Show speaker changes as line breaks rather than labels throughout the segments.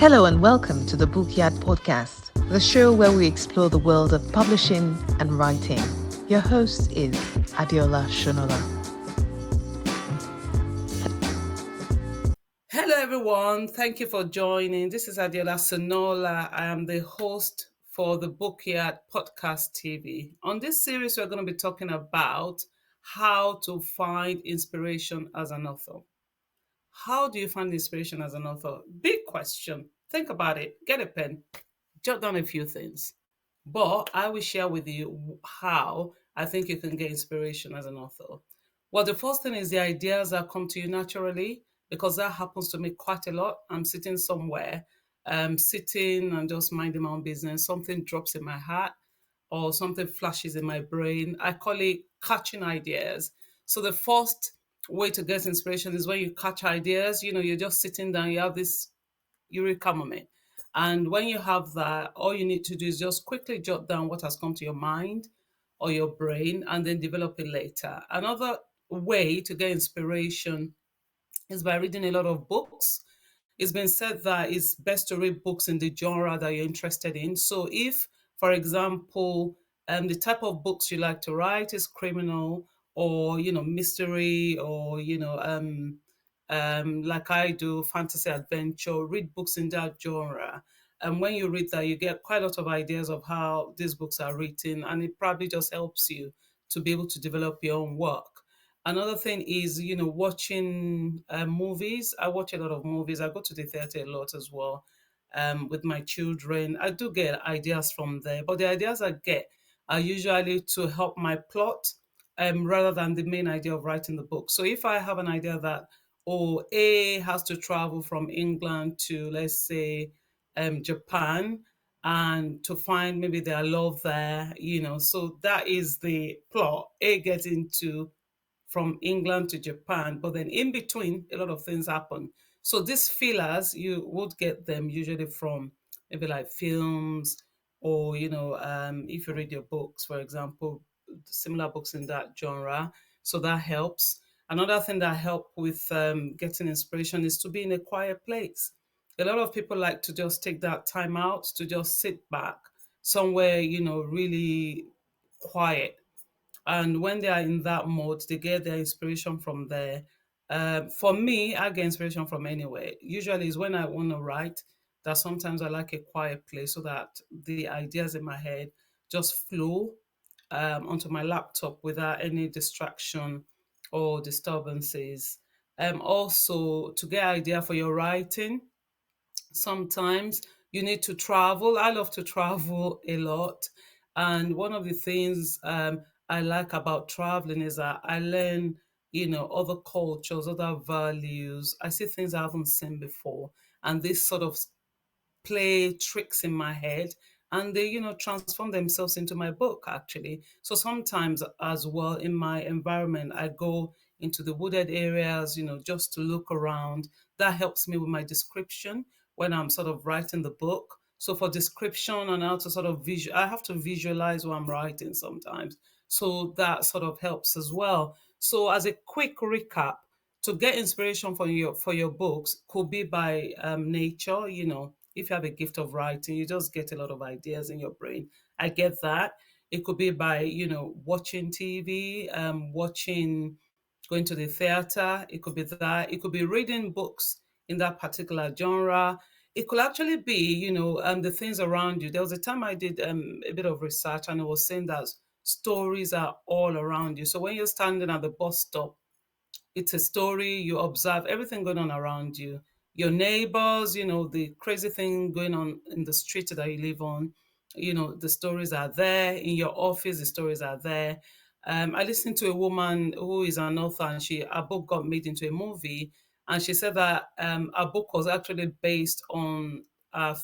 Hello and welcome to the Bookyard Podcast, the show where we explore the world of publishing and writing. Your host is Adiola Shonola.
Hello, everyone. Thank you for joining. This is Adiola Sonola. I am the host for the Bookyard Podcast TV. On this series, we're going to be talking about how to find inspiration as an author. How do you find inspiration as an author? Big question. Think about it. Get a pen. Jot down a few things. But I will share with you how I think you can get inspiration as an author. Well, the first thing is the ideas that come to you naturally, because that happens to me quite a lot. I'm sitting somewhere, sitting and just minding my own business. Something drops in my heart or something flashes in my brain. I call it catching ideas. So the first way to get inspiration is when you catch ideas. You're just sitting down, you have this eureka moment. And when you have that, all you need to do is just quickly jot down what has come to your mind or your brain and then develop it later. Another way to get inspiration is by reading a lot of books. It's been said that it's best to read books in the genre that you're interested in. So if, for example, the type of books you like to write is criminal or mystery or like I do fantasy adventure, read books in that genre. And when you read that, you get quite a lot of ideas of how these books are written, and it probably just helps you to be able to develop your own work. Another thing is, watching movies. I watch a lot of movies. I go to the theater a lot as well with my children. I do get ideas from there, but the ideas I get are usually to help my plot rather than the main idea of writing the book. So if I have an idea that, A has to travel from England to, let's say, Japan, and to find maybe their love there, so that is the plot. A gets into from England to Japan, but then in between, a lot of things happen. So these fillers, you would get them usually from maybe like films, or if you read your books, for example, similar books in that genre. So that helps. Another thing that help with getting inspiration is to be in a quiet place. A lot of people like to just take that time out to just sit back somewhere, really quiet, and when they are in that mode, they get their inspiration from there. For me, I get inspiration from anywhere. Usually, is when I want to write. That sometimes I like a quiet place so that the ideas in my head just flow onto my laptop without any distraction or disturbances. Also, to get idea for your writing, sometimes you need to travel. I love to travel a lot. And one of the things I like about traveling is that I learn, other cultures, other values. I see things I haven't seen before. And this sort of play tricks in my head, and they transform themselves into my book actually. So sometimes as well, in my environment, I go into the wooded areas, just to look around. That helps me with my description when I'm sort of writing the book. So for description and how to sort of I have to visualize what I'm writing sometimes, so that sort of helps as well. So as a quick recap, to get inspiration for your books could be by nature. If you have a gift of writing, you just get a lot of ideas in your brain. I get that. It could be by watching TV, watching, going to the theater. It could be that. It could be reading books in that particular genre. It could actually be the things around you. There was a time I did a bit of research, and it was saying that stories are all around you. So when you're standing at the bus stop, it's a story. You observe everything going on around you, your neighbors, the crazy thing going on in the street that you live on. The stories are there. In your office, the stories are there. I listened to a woman who is an author, and her book got made into a movie, and she said that her book was actually based on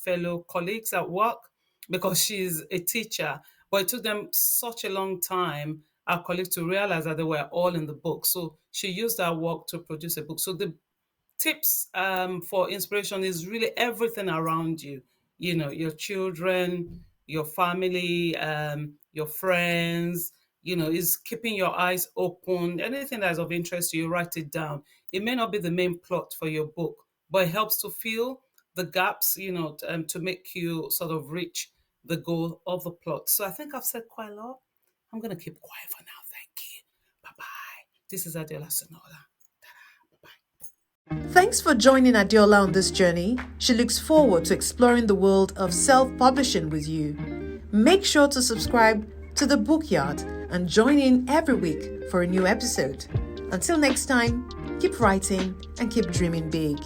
fellow colleagues at work, because she's a teacher. But it took them such a long time, our colleagues, to realize that they were all in the book. So she used that work to produce a book. So the tips for inspiration is really everything around you. Your children, your family, your friends. Is keeping your eyes open. Anything that is of interest to you, write it down. It may not be the main plot for your book, but it helps to fill the gaps, to make you sort of reach the goal of the plot. So I think I've said quite a lot. I'm going to keep quiet for now. Thank you. Bye bye. This is Adela Sonola.
Thanks for joining Adiola on this journey. She looks forward to exploring the world of self-publishing with you. Make sure to subscribe to The Bookyard and join in every week for a new episode. Until next time, keep writing and keep dreaming big.